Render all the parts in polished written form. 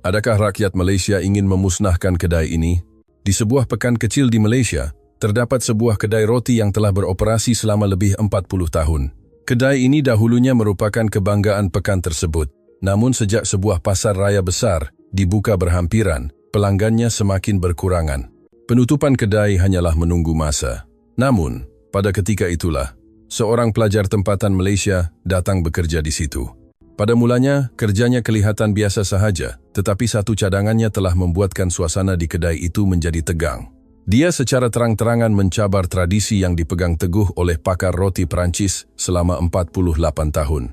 Adakah rakyat Malaysia ingin memusnahkan kedai ini? Di sebuah pekan kecil di Malaysia, terdapat sebuah kedai roti yang telah beroperasi selama lebih 40 tahun. Kedai ini dahulunya merupakan kebanggaan pekan tersebut. Namun sejak sebuah pasar raya besar dibuka berhampiran, pelanggannya semakin berkurangan. Penutupan kedai hanyalah menunggu masa. Namun, pada ketika itulah, seorang pelajar tempatan Malaysia datang bekerja di situ. Pada mulanya, kerjanya kelihatan biasa sahaja, tetapi satu cadangannya telah membuatkan suasana di kedai itu menjadi tegang. Dia secara terang-terangan mencabar tradisi yang dipegang teguh oleh pakar roti Perancis selama 48 tahun.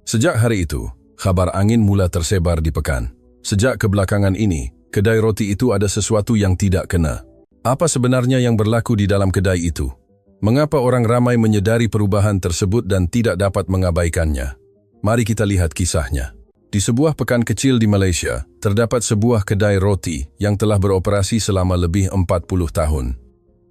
Sejak hari itu, kabar angin mula tersebar di pekan. Sejak kebelakangan ini, kedai roti itu ada sesuatu yang tidak kena. Apa sebenarnya yang berlaku di dalam kedai itu? Mengapa orang ramai menyedari perubahan tersebut dan tidak dapat mengabaikannya? Mari kita lihat kisahnya. Di sebuah pekan kecil di Malaysia, terdapat sebuah kedai roti yang telah beroperasi selama lebih 40 tahun.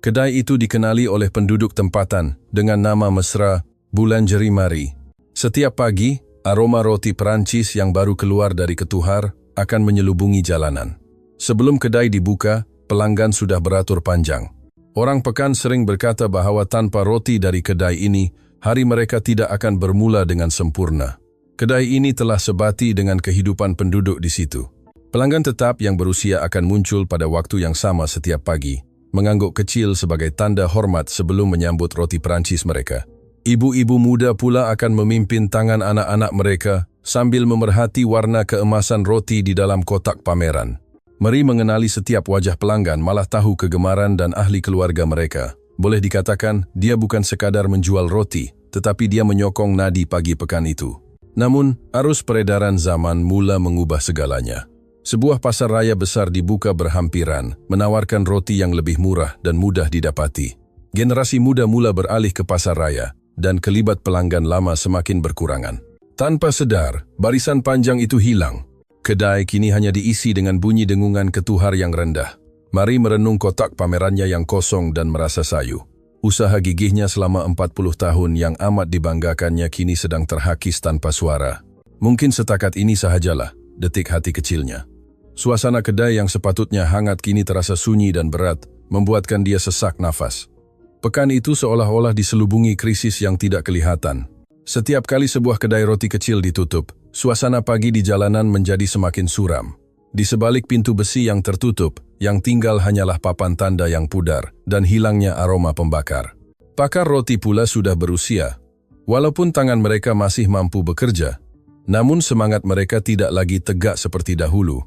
Kedai itu dikenali oleh penduduk tempatan dengan nama mesra Boulangerie Marie. Setiap pagi, aroma roti Perancis yang baru keluar dari ketuhar akan menyelubungi jalanan. Sebelum kedai dibuka, pelanggan sudah beratur panjang. Orang pekan sering berkata bahwa tanpa roti dari kedai ini, hari mereka tidak akan bermula dengan sempurna. Kedai ini telah sebati dengan kehidupan penduduk di situ. Pelanggan tetap yang berusia akan muncul pada waktu yang sama setiap pagi, mengangguk kecil sebagai tanda hormat sebelum menyambut roti Perancis mereka. Ibu-ibu muda pula akan memimpin tangan anak-anak mereka sambil memerhati warna keemasan roti di dalam kotak pameran. Mari mengenali setiap wajah pelanggan, malah tahu kegemaran dan ahli keluarga mereka. Boleh dikatakan, dia bukan sekadar menjual roti, tetapi dia menyokong nadi pagi pekan itu. Namun, arus peredaran zaman mula mengubah segalanya. Sebuah pasar raya besar dibuka berhampiran, menawarkan roti yang lebih murah dan mudah didapati. Generasi muda mula beralih ke pasar raya, dan kelibat pelanggan lama semakin berkurangan. Tanpa sadar, barisan panjang itu hilang. Kedai kini hanya diisi dengan bunyi dengungan ketuhar yang rendah. Mari merenung kotak pamerannya yang kosong dan merasa sayu. Usaha gigihnya selama 40 tahun yang amat dibanggakannya kini sedang terhakis tanpa suara. Mungkin setakat ini sahajalah detik hati kecilnya. Suasana kedai yang sepatutnya hangat kini terasa sunyi dan berat, membuatkan dia sesak nafas. Pekan itu seolah-olah diselubungi krisis yang tidak kelihatan. Setiap kali sebuah kedai roti kecil ditutup, suasana pagi di jalanan menjadi semakin suram. Di sebalik pintu besi yang tertutup, yang tinggal hanyalah papan tanda yang pudar dan hilangnya aroma pembakar. Pakar roti pula sudah berusia. Walaupun tangan mereka masih mampu bekerja, namun semangat mereka tidak lagi tegak seperti dahulu.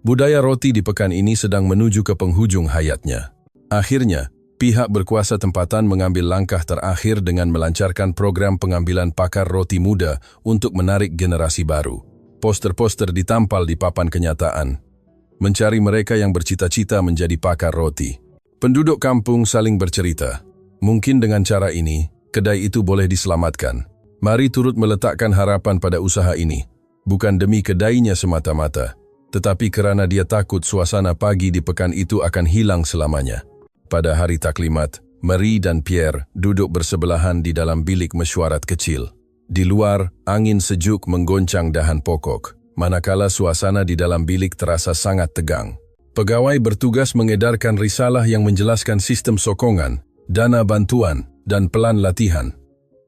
Budaya roti di pekan ini sedang menuju ke penghujung hayatnya. Akhirnya, pihak berkuasa tempatan mengambil langkah terakhir dengan melancarkan program pengambilan pakar roti muda untuk menarik generasi baru. Poster-poster ditampal di papan kenyataan, mencari mereka yang bercita-cita menjadi pakar roti. Penduduk kampung saling bercerita. Mungkin dengan cara ini, kedai itu boleh diselamatkan. Mari turut meletakkan harapan pada usaha ini. Bukan demi kedainya semata-mata, tetapi kerana dia takut suasana pagi di pekan itu akan hilang selamanya. Pada hari taklimat, Marie dan Pierre duduk bersebelahan di dalam bilik mesyuarat kecil. Di luar, angin sejuk menggoncang dahan pokok, manakala suasana di dalam bilik terasa sangat tegang. Pegawai bertugas mengedarkan risalah yang menjelaskan sistem sokongan, dana bantuan, dan pelan latihan.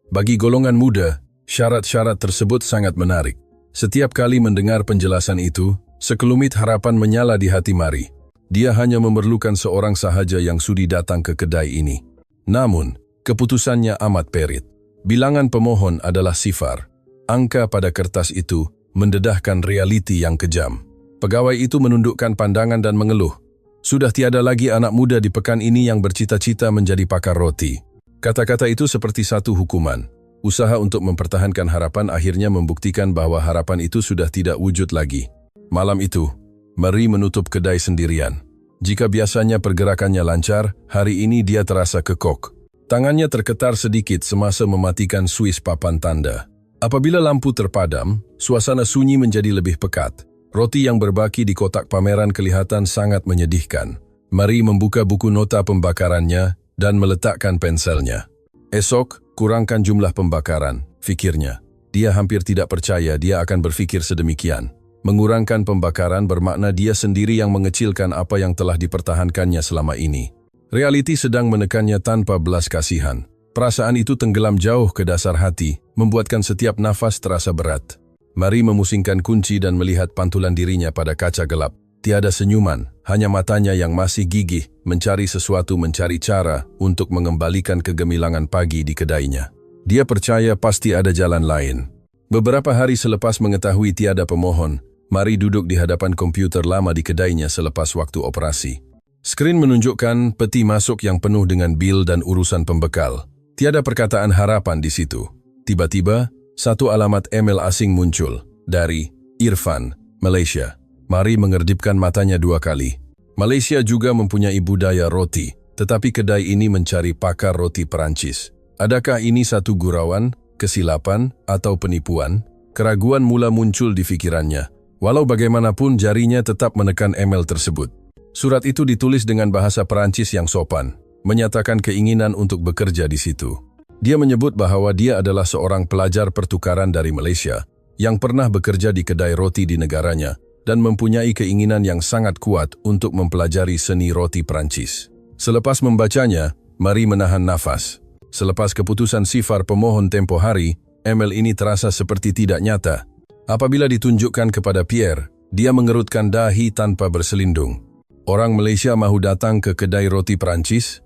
Bagi golongan muda, syarat-syarat tersebut sangat menarik. Setiap kali mendengar penjelasan itu, sekelumit harapan menyala di hati Marie. Dia hanya memerlukan seorang sahaja yang sudi datang ke kedai ini. Namun, keputusannya amat perit. Bilangan pemohon adalah sifar. Angka pada kertas itu mendedahkan realiti yang kejam. Pegawai itu menundukkan pandangan dan mengeluh. Sudah tiada lagi anak muda di pekan ini yang bercita-cita menjadi pakar roti. Kata-kata itu seperti satu hukuman. Usaha untuk mempertahankan harapan akhirnya membuktikan bahwa harapan itu sudah tidak wujud lagi. Malam itu, Marie menutup kedai sendirian. Jika biasanya pergerakannya lancar, hari ini dia terasa kekok. Tangannya terketar sedikit semasa mematikan suis papan tanda. Apabila lampu terpadam, suasana sunyi menjadi lebih pekat. Roti yang berbaki di kotak pameran kelihatan sangat menyedihkan. Marie membuka buku nota pembakarannya dan meletakkan penselnya. Esok, kurangkan jumlah pembakaran, fikirnya. Dia hampir tidak percaya dia akan berfikir sedemikian. Mengurangkan pembakaran bermakna dia sendiri yang mengecilkan apa yang telah dipertahankannya selama ini. Realiti sedang menekannya tanpa belas kasihan. Perasaan itu tenggelam jauh ke dasar hati, membuatkan setiap nafas terasa berat. Marie memusingkan kunci dan melihat pantulan dirinya pada kaca gelap. Tiada senyuman, hanya matanya yang masih gigih, mencari sesuatu, mencari cara untuk mengembalikan kegemilangan pagi di kedainya. Dia percaya pasti ada jalan lain. Beberapa hari selepas mengetahui tiada pemohon, Marie duduk di hadapan komputer lama di kedainya selepas waktu operasi. Skrin menunjukkan peti masuk yang penuh dengan bil dan urusan pembekal. Tiada perkataan harapan di situ. Tiba-tiba, satu alamat email asing muncul, dari Irfan, Malaysia. Marie mengerdipkan matanya 2 kali. Malaysia juga mempunyai budaya roti, tetapi kedai ini mencari pakar roti Perancis. Adakah ini satu gurauan, kesilapan, atau penipuan? Keraguan mula muncul di pikirannya. Walau bagaimanapun jarinya tetap menekan email tersebut. Surat itu ditulis dengan bahasa Perancis yang sopan, menyatakan keinginan untuk bekerja di situ. Dia menyebut bahwa dia adalah seorang pelajar pertukaran dari Malaysia yang pernah bekerja di kedai roti di negaranya dan mempunyai keinginan yang sangat kuat untuk mempelajari seni roti Perancis. Selepas membacanya, Marie menahan nafas. Selepas keputusan sifar pemohon tempo hari, email ini terasa seperti tidak nyata. Apabila ditunjukkan kepada Pierre, dia mengerutkan dahi tanpa berselindung. Orang Malaysia mahu datang ke kedai roti Perancis?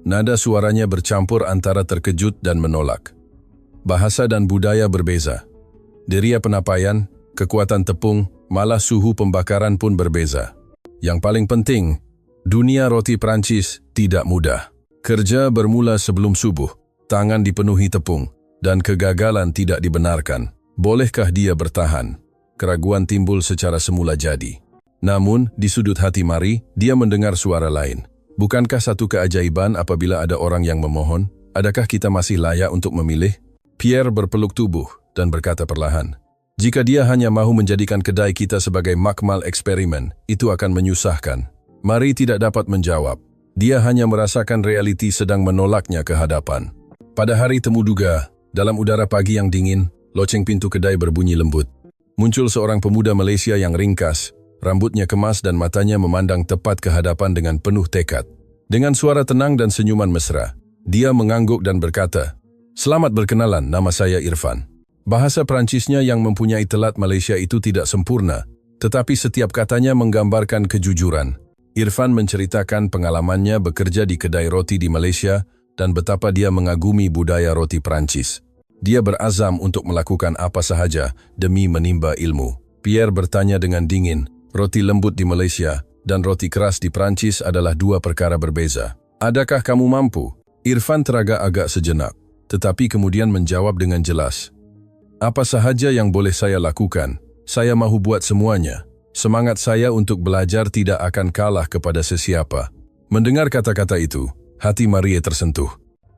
Nada suaranya bercampur antara terkejut dan menolak. Bahasa dan budaya berbeza. Deria penapaian, kekuatan tepung, malah suhu pembakaran pun berbeza. Yang paling penting, dunia roti Perancis tidak mudah. Kerja bermula sebelum subuh, tangan dipenuhi tepung, dan kegagalan tidak dibenarkan. Bolehkah dia bertahan? Keraguan timbul secara semula jadi. Namun, di sudut hati Marie, dia mendengar suara lain. Bukankah satu keajaiban apabila ada orang yang memohon? Adakah kita masih layak untuk memilih? Pierre berpeluk tubuh dan berkata perlahan, "Jika dia hanya mahu menjadikan kedai kita sebagai makmal eksperimen, itu akan menyusahkan." Marie tidak dapat menjawab. Dia hanya merasakan realiti sedang menolaknya ke hadapan. Pada hari temu duga, dalam udara pagi yang dingin, loceng pintu kedai berbunyi lembut. Muncul seorang pemuda Malaysia yang ringkas, rambutnya kemas dan matanya memandang tepat ke hadapan dengan penuh tekad. Dengan suara tenang dan senyuman mesra, dia mengangguk dan berkata, "Selamat berkenalan, nama saya Irfan." Bahasa Perancisnya yang mempunyai telat Malaysia itu tidak sempurna, tetapi setiap katanya menggambarkan kejujuran. Irfan menceritakan pengalamannya bekerja di kedai roti di Malaysia dan betapa dia mengagumi budaya roti Perancis. Dia berazam untuk melakukan apa sahaja demi menimba ilmu. Pierre bertanya dengan dingin, "Roti lembut di Malaysia dan roti keras di Perancis adalah 2 perkara berbeza. Adakah kamu mampu?" Irfan teragak-agak sejenak, tetapi kemudian menjawab dengan jelas, "Apa sahaja yang boleh saya lakukan, saya mahu buat semuanya. Semangat saya untuk belajar tidak akan kalah kepada sesiapa." Mendengar kata-kata itu, hati Marie tersentuh.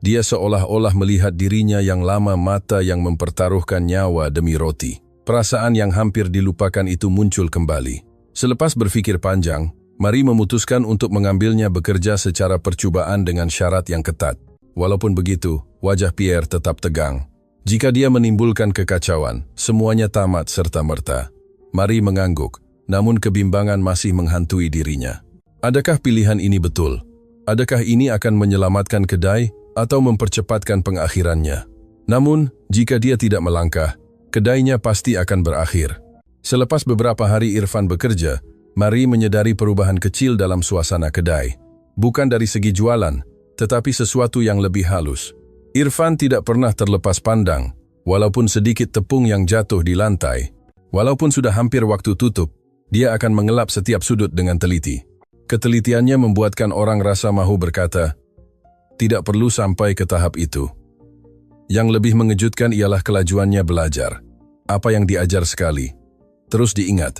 Dia seolah-olah melihat dirinya yang lama mata yang mempertaruhkan nyawa demi roti. Perasaan yang hampir dilupakan itu muncul kembali. Selepas berfikir panjang, Marie memutuskan untuk mengambilnya bekerja secara percubaan dengan syarat yang ketat. Walaupun begitu, wajah Pierre tetap tegang. Jika dia menimbulkan kekacauan, semuanya tamat serta-merta. Marie mengangguk, namun kebimbangan masih menghantui dirinya. Adakah pilihan ini betul? Adakah ini akan menyelamatkan kedai atau mempercepatkan pengakhirannya? Namun, jika dia tidak melangkah, kedainya pasti akan berakhir. Selepas beberapa hari Irfan bekerja, Marie menyadari perubahan kecil dalam suasana kedai. Bukan dari segi jualan, tetapi sesuatu yang lebih halus. Irfan tidak pernah terlepas pandang, walaupun sedikit tepung yang jatuh di lantai. Walaupun sudah hampir waktu tutup, dia akan mengelap setiap sudut dengan teliti. Ketelitiannya membuatkan orang rasa mahu berkata, tidak perlu sampai ke tahap itu. Yang lebih mengejutkan ialah kelajuannya belajar. Apa yang diajar sekali, terus diingat.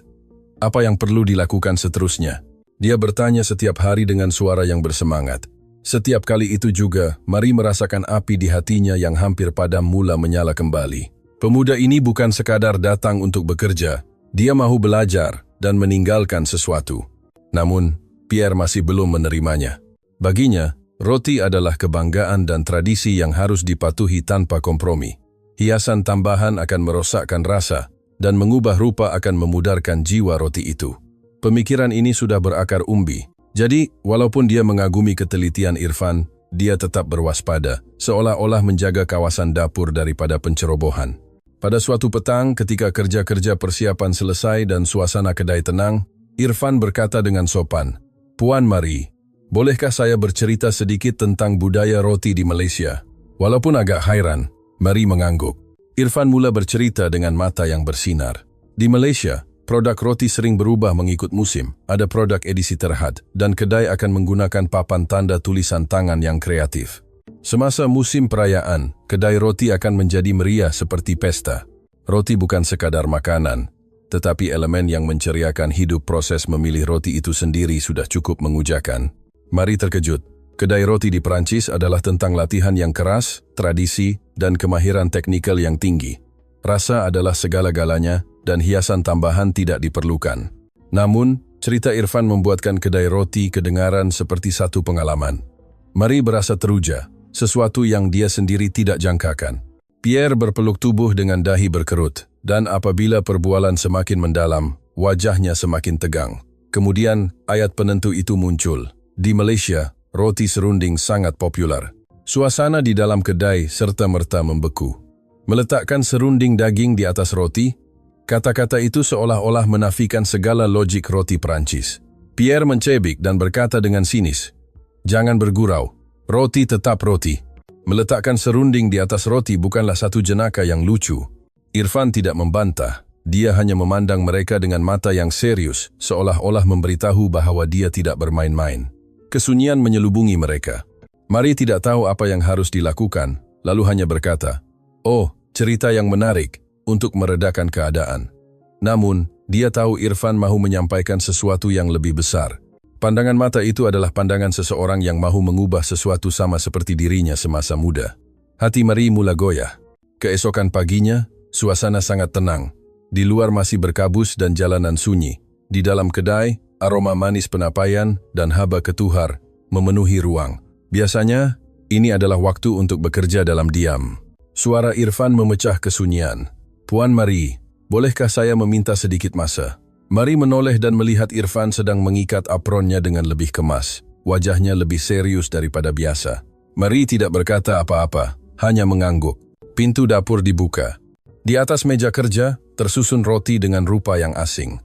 Apa yang perlu dilakukan seterusnya. Dia bertanya setiap hari dengan suara yang bersemangat. Setiap kali itu juga, Marie merasakan api di hatinya yang hampir padam mula menyala kembali. Pemuda ini bukan sekadar datang untuk bekerja, dia mahu belajar dan meninggalkan sesuatu. Namun, Pierre masih belum menerimanya. Baginya, roti adalah kebanggaan dan tradisi yang harus dipatuhi tanpa kompromi. Hiasan tambahan akan merosakkan rasa, dan mengubah rupa akan memudarkan jiwa roti itu. Pemikiran ini sudah berakar umbi. Jadi, walaupun dia mengagumi ketelitian Irfan, dia tetap berwaspada, seolah-olah menjaga kawasan dapur daripada pencerobohan. Pada suatu petang, ketika kerja-kerja persiapan selesai dan suasana kedai tenang, Irfan berkata dengan sopan, "Puan Marie, bolehkah saya bercerita sedikit tentang budaya roti di Malaysia?" Walaupun agak hairan, Marie mengangguk. Irfan mula bercerita dengan mata yang bersinar. Di Malaysia, produk roti sering berubah mengikut musim, ada produk edisi terhad, dan kedai akan menggunakan papan tanda tulisan tangan yang kreatif. Semasa musim perayaan, kedai roti akan menjadi meriah seperti pesta. Roti bukan sekadar makanan, tetapi elemen yang menceriakan hidup. Proses memilih roti itu sendiri sudah cukup mengujakan. Marie terkejut. Kedai roti di Perancis adalah tentang latihan yang keras, tradisi, dan kemahiran teknikal yang tinggi. Rasa adalah segala-galanya, dan hiasan tambahan tidak diperlukan. Namun, cerita Irfan membuatkan kedai roti kedengaran seperti satu pengalaman. Marie berasa teruja, sesuatu yang dia sendiri tidak jangkakan. Pierre berpeluk tubuh dengan dahi berkerut, dan apabila perbualan semakin mendalam, wajahnya semakin tegang. Kemudian, ayat penentu itu muncul. Di Malaysia, roti serunding sangat populer. Suasana di dalam kedai serta-merta membeku. Meletakkan serunding daging di atas roti, kata-kata itu seolah-olah menafikan segala logik roti Perancis. Pierre mencebik dan berkata dengan sinis, "Jangan bergurau, roti tetap roti." Meletakkan serunding di atas roti bukanlah satu jenaka yang lucu. Irfan tidak membantah, dia hanya memandang mereka dengan mata yang serius, seolah-olah memberitahu bahwa dia tidak bermain-main. Kesunyian menyelubungi mereka. Marie tidak tahu apa yang harus dilakukan, lalu hanya berkata, "Oh, cerita yang menarik," untuk meredakan keadaan. Namun, dia tahu Irfan mahu menyampaikan sesuatu yang lebih besar. Pandangan mata itu adalah pandangan seseorang yang mahu mengubah sesuatu sama seperti dirinya semasa muda. Hati Marie mula goyah. Keesokan paginya, suasana sangat tenang. Di luar masih berkabus dan jalanan sunyi. Di dalam kedai, aroma manis penapaian dan haba ketuhar memenuhi ruang. Biasanya, ini adalah waktu untuk bekerja dalam diam. Suara Irfan memecah kesunyian. "Puan Marie, bolehkah saya meminta sedikit masa?" Marie menoleh dan melihat Irfan sedang mengikat apronnya dengan lebih kemas. Wajahnya lebih serius daripada biasa. Marie tidak berkata apa-apa, hanya mengangguk. Pintu dapur dibuka. Di atas meja kerja, tersusun roti dengan rupa yang asing.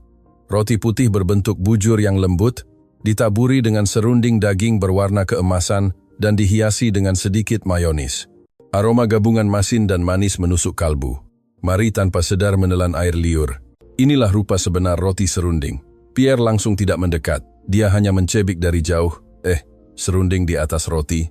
Roti putih berbentuk bujur yang lembut, ditaburi dengan serunding daging berwarna keemasan dan dihiasi dengan sedikit mayonis. Aroma gabungan masin dan manis menusuk kalbu. Marie tanpa sedar menelan air liur. Inilah rupa sebenar roti serunding. Pierre langsung tidak mendekat. Dia hanya mencebik dari jauh. Serunding di atas roti.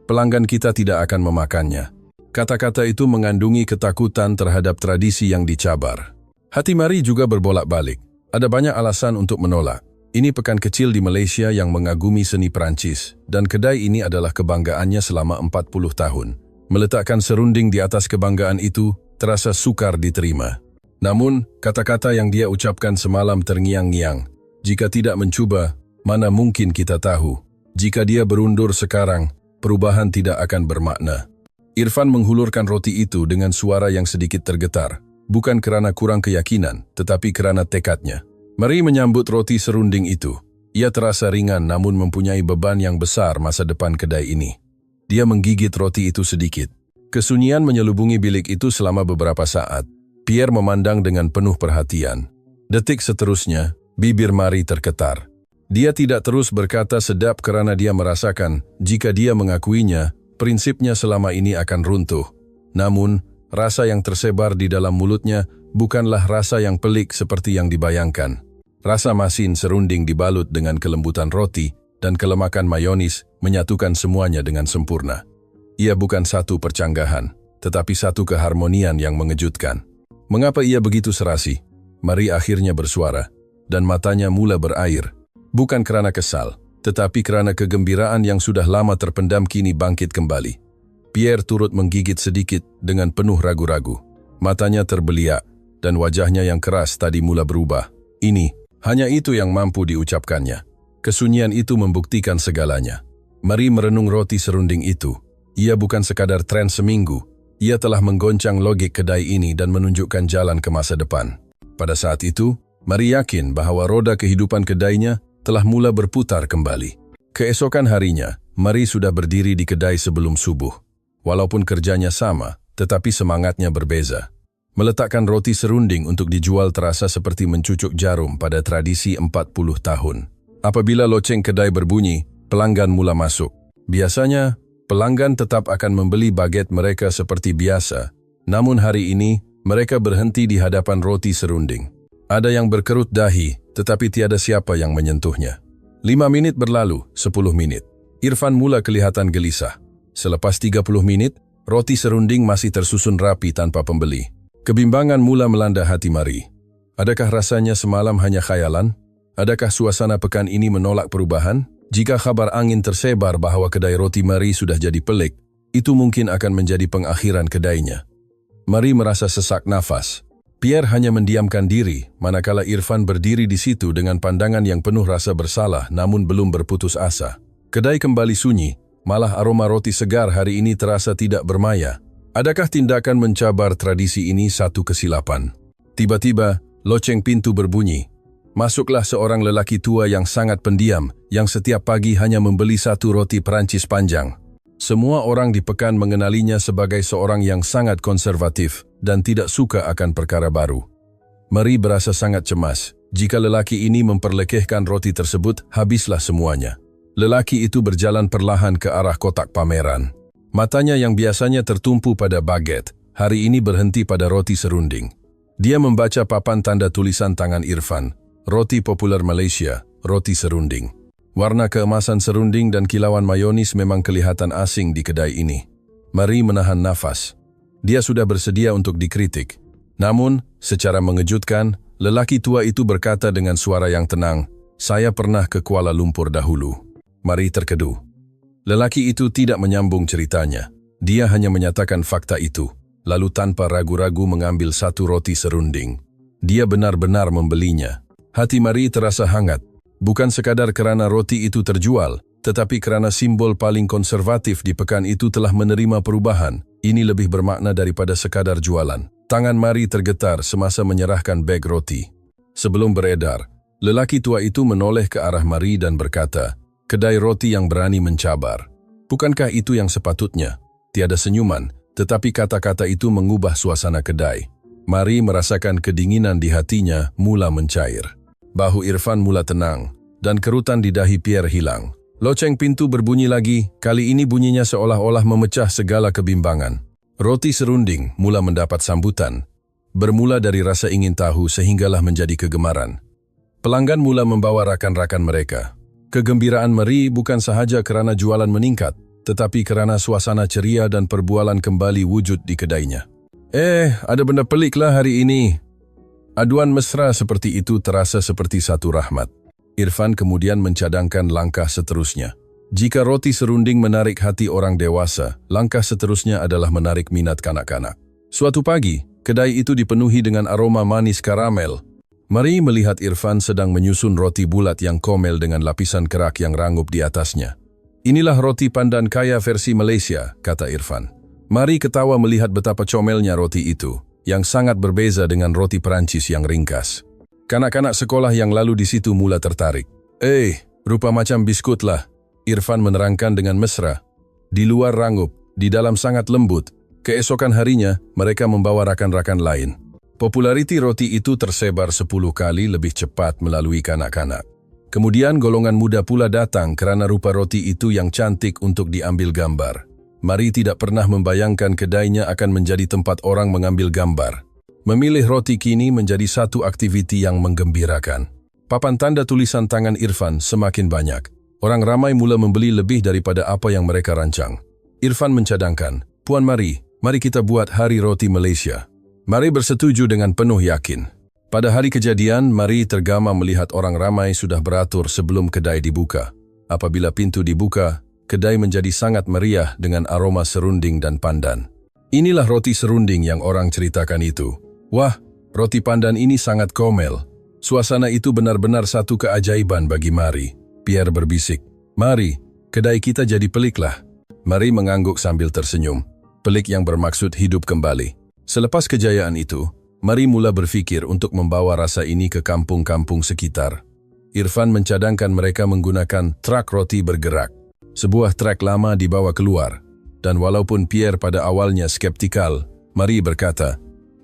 Pelanggan kita tidak akan memakannya. Kata-kata itu mengandungi ketakutan terhadap tradisi yang dicabar. Hati Marie juga berbolak-balik. Ada banyak alasan untuk menolak. Ini pekan kecil di Malaysia yang mengagumi seni Perancis, dan kedai ini adalah kebanggaannya selama 40 tahun. Meletakkan serunding di atas kebanggaan itu terasa sukar diterima. Namun, kata-kata yang dia ucapkan semalam terngiang-ngiang. Jika tidak mencoba, mana mungkin kita tahu. Jika dia berundur sekarang, perubahan tidak akan bermakna. Irfan menghulurkan roti itu dengan suara yang sedikit tergetar. Bukan kerana kurang keyakinan, tetapi kerana tekadnya. Marie menyambut roti serunding itu. Ia terasa ringan namun mempunyai beban yang besar masa depan kedai ini. Dia menggigit roti itu sedikit. Kesunyian menyelubungi bilik itu selama beberapa saat. Pierre memandang dengan penuh perhatian. Detik seterusnya, bibir Marie terketar. Dia tidak terus berkata sedap kerana dia merasakan, jika dia mengakuinya, prinsipnya selama ini akan runtuh. Namun, rasa yang tersebar di dalam mulutnya bukanlah rasa yang pelik seperti yang dibayangkan. Rasa masin serunding dibalut dengan kelembutan roti dan kelemakan mayonis menyatukan semuanya dengan sempurna. Ia bukan satu percanggahan, tetapi satu keharmonian yang mengejutkan. Mengapa ia begitu serasi? Marie akhirnya bersuara, dan matanya mula berair. Bukan kerana kesal, tetapi kerana kegembiraan yang sudah lama terpendam kini bangkit kembali. Pierre turut menggigit sedikit dengan penuh ragu-ragu. Matanya terbeliak, dan wajahnya yang keras tadi mula berubah. Hanya itu yang mampu diucapkannya. Kesunyian itu membuktikan segalanya. Marie merenung roti serunding itu. Ia bukan sekadar tren seminggu. Ia telah menggoncang logik kedai ini dan menunjukkan jalan ke masa depan. Pada saat itu, Marie yakin bahwa roda kehidupan kedainya telah mula berputar kembali. Keesokan harinya, Marie sudah berdiri di kedai sebelum subuh. Walaupun kerjanya sama, tetapi semangatnya berbeza. Meletakkan roti serunding untuk dijual terasa seperti mencucuk jarum pada tradisi 40 tahun. Apabila loceng kedai berbunyi, pelanggan mula masuk. Biasanya, pelanggan tetap akan membeli baget mereka seperti biasa. Namun hari ini, mereka berhenti di hadapan roti serunding. Ada yang berkerut dahi, tetapi tiada siapa yang menyentuhnya. 5 menit berlalu, 10 menit. Irfan mula kelihatan gelisah. Selepas 30 menit, roti serunding masih tersusun rapi tanpa pembeli. Kebimbangan mula melanda hati Marie. Adakah rasanya semalam hanya khayalan? Adakah suasana pekan ini menolak perubahan? Jika kabar angin tersebar bahwa kedai roti Marie sudah jadi pelik, itu mungkin akan menjadi pengakhiran kedainya. Marie merasa sesak nafas. Pierre hanya mendiamkan diri, manakala Irfan berdiri di situ dengan pandangan yang penuh rasa bersalah namun belum berputus asa. Kedai kembali sunyi, malah aroma roti segar hari ini terasa tidak bermaya. Adakah tindakan mencabar tradisi ini satu kesilapan? Tiba-tiba, loceng pintu berbunyi. Masuklah seorang lelaki tua yang sangat pendiam, yang setiap pagi hanya membeli satu roti Perancis panjang. Semua orang di pekan mengenalinya sebagai seorang yang sangat konservatif dan tidak suka akan perkara baru. Marie berasa sangat cemas. Jika lelaki ini memperlekehkan roti tersebut, habislah semuanya. Lelaki itu berjalan perlahan ke arah kotak pameran. Matanya yang biasanya tertumpu pada baget, hari ini berhenti pada roti serunding. Dia membaca papan tanda tulisan tangan Irfan, roti populer Malaysia, roti serunding. Warna keemasan serunding dan kilauan mayonis memang kelihatan asing di kedai ini. Marie menahan nafas. Dia sudah bersedia untuk dikritik. Namun, secara mengejutkan, lelaki tua itu berkata dengan suara yang tenang, "Saya pernah ke Kuala Lumpur dahulu." Marie terkedu. Lelaki itu tidak menyambung ceritanya. Dia hanya menyatakan fakta itu, lalu tanpa ragu-ragu mengambil satu roti serunding. Dia benar-benar membelinya. Hati Marie terasa hangat, bukan sekadar kerana roti itu terjual, tetapi kerana simbol paling konservatif di pekan itu telah menerima perubahan. Ini lebih bermakna daripada sekadar jualan. Tangan Marie tergetar semasa menyerahkan beg roti. Sebelum beredar, lelaki tua itu menoleh ke arah Marie dan berkata, "Kedai roti yang berani mencabar. Bukankah itu yang sepatutnya?" Tiada senyuman, tetapi kata-kata itu mengubah suasana kedai. Marie merasakan kedinginan di hatinya mula mencair. Bahu Irfan mula tenang, dan kerutan di dahi Pierre hilang. Loceng pintu berbunyi lagi, kali ini bunyinya seolah-olah memecah segala kebimbangan. Roti serunding mula mendapat sambutan. Bermula dari rasa ingin tahu sehinggalah menjadi kegemaran. Pelanggan mula membawa rakan-rakan mereka. Kegembiraan Marie bukan sahaja kerana jualan meningkat, tetapi kerana suasana ceria dan perbualan kembali wujud di kedainya. Ada benda peliklah hari ini." Aduan mesra seperti itu terasa seperti satu rahmat. Irfan kemudian mencadangkan langkah seterusnya. Jika roti serunding menarik hati orang dewasa, langkah seterusnya adalah menarik minat kanak-kanak. Suatu pagi, kedai itu dipenuhi dengan aroma manis karamel. Marie melihat Irfan sedang menyusun roti bulat yang komel dengan lapisan kerak yang rangup di atasnya. "Inilah roti pandan kaya versi Malaysia," kata Irfan. Marie ketawa melihat betapa comelnya roti itu, yang sangat berbeza dengan roti Perancis yang ringkas. Kanak-kanak sekolah yang lalu di situ mula tertarik. Rupa macam biskut lah," Irfan menerangkan dengan mesra. Di luar rangup, di dalam sangat lembut. Keesokan harinya, mereka membawa rakan-rakan lain. Populariti roti itu tersebar 10 kali lebih cepat melalui kanak-kanak. Kemudian golongan muda pula datang kerana rupa roti itu yang cantik untuk diambil gambar. Marie tidak pernah membayangkan kedainya akan menjadi tempat orang mengambil gambar. Memilih roti kini menjadi satu aktiviti yang menggembirakan. Papan tanda tulisan tangan Irfan semakin banyak. Orang ramai mula membeli lebih daripada apa yang mereka rancang. Irfan mencadangkan, "Puan Marie, mari kita buat Hari Roti Malaysia." Marie bersetuju dengan penuh yakin. Pada hari kejadian, Marie tergama melihat orang ramai sudah beratur sebelum kedai dibuka. Apabila pintu dibuka, kedai menjadi sangat meriah dengan aroma serunding dan pandan. Inilah roti serunding yang orang ceritakan itu. "Wah, roti pandan ini sangat komel." Suasana itu benar-benar satu keajaiban bagi Marie. Pierre berbisik, "Mari, kedai kita jadi peliklah." Marie mengangguk sambil tersenyum. pelik yang bermaksud hidup kembali. Selepas kejayaan itu, Mari mula berfikir untuk membawa rasa ini ke kampung-kampung sekitar. Irfan mencadangkan mereka menggunakan truk roti bergerak. Sebuah truk lama dibawa keluar. Dan walaupun Pierre pada awalnya skeptikal, Mari berkata,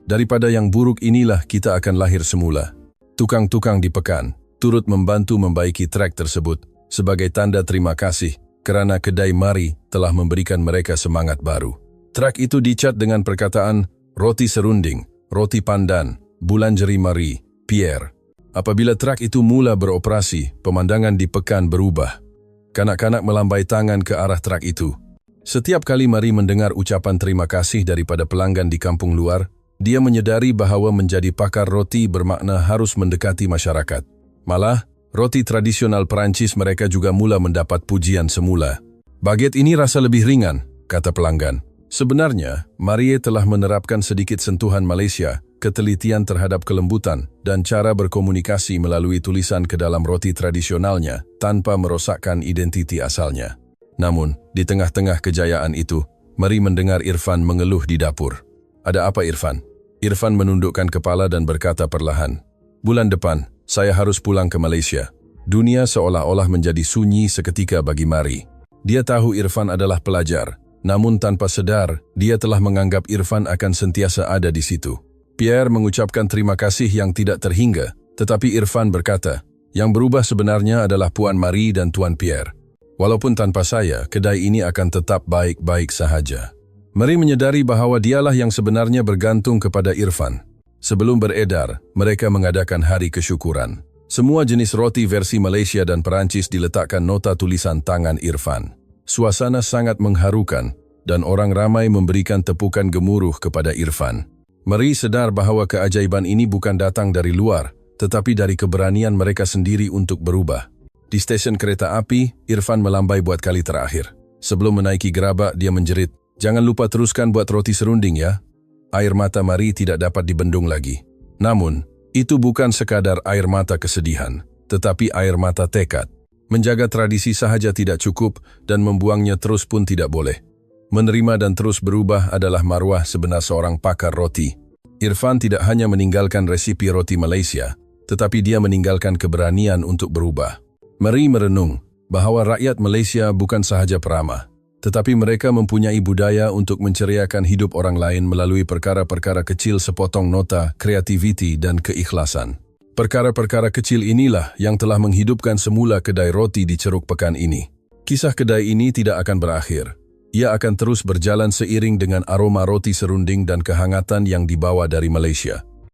"Daripada yang buruk inilah kita akan lahir semula." Tukang-tukang di Pekan turut membantu membaiki truk tersebut sebagai tanda terima kasih kerana kedai Mari telah memberikan mereka semangat baru. Truk itu dicat dengan perkataan roti serunding, roti pandan, bulan jeri Mari, Pierre. Apabila truk itu mula beroperasi, pemandangan di Pekan berubah. Kanak-kanak melambai tangan ke arah truk itu. Setiap kali Mari mendengar ucapan terima kasih daripada pelanggan di kampung luar, dia menyedari bahawa menjadi pakar roti bermakna harus mendekati masyarakat. Malah, roti tradisional Perancis mereka juga mula mendapat pujian semula. "Baget ini rasa lebih ringan," kata pelanggan. Sebenarnya, Marie telah menerapkan sedikit sentuhan Malaysia, ketelitian terhadap kelembutan, dan cara berkomunikasi melalui tulisan ke dalam roti tradisionalnya tanpa merosakkan identiti asalnya. Namun, di tengah-tengah kejayaan itu, Marie mendengar Irfan mengeluh di dapur. "Ada apa, Irfan?" Irfan menundukkan kepala dan berkata perlahan, "Bulan depan, saya harus pulang ke Malaysia." Dunia seolah-olah menjadi sunyi seketika bagi Marie. Dia tahu Irfan adalah pelajar, namun tanpa sadar, dia telah menganggap Irfan akan sentiasa ada di situ. Pierre mengucapkan terima kasih yang tidak terhingga, tetapi Irfan berkata, "Yang berubah sebenarnya adalah Puan Marie dan Tuan Pierre. Walaupun tanpa saya, kedai ini akan tetap baik-baik sahaja." Marie menyadari bahawa dialah yang sebenarnya bergantung kepada Irfan. Sebelum beredar, mereka mengadakan hari kesyukuran. Semua jenis roti versi Malaysia dan Perancis diletakkan nota tulisan tangan Irfan. Suasana sangat mengharukan dan orang ramai memberikan tepukan gemuruh kepada Irfan. Marie sedar bahawa keajaiban ini bukan datang dari luar, tetapi dari keberanian mereka sendiri untuk berubah. Di stesen kereta api, Irfan melambai buat kali terakhir. Sebelum menaiki gerabak, dia menjerit, "Jangan lupa teruskan buat roti serunding ya." Air mata Marie tidak dapat dibendung lagi. Namun, itu bukan sekadar air mata kesedihan, tetapi air mata tekad. Menjaga tradisi sahaja tidak cukup dan membuangnya terus pun tidak boleh. Menerima dan terus berubah adalah maruah sebenar seorang pakar roti. Irfan tidak hanya meninggalkan resipi roti Malaysia, tetapi dia meninggalkan keberanian untuk berubah. Marie merenung bahawa rakyat Malaysia bukan sahaja peramah, tetapi mereka mempunyai budaya untuk menceriakan hidup orang lain melalui perkara-perkara kecil sepotong nota, kreativiti dan keikhlasan. Perkara-perkara kecil inilah yang telah menghidupkan semula kedai roti di Ceruk Pekan ini. Kisah kedai ini tidak akan berakhir. Ia akan terus berjalan seiring dengan aroma roti serunding dan kehangatan yang dibawa dari Malaysia.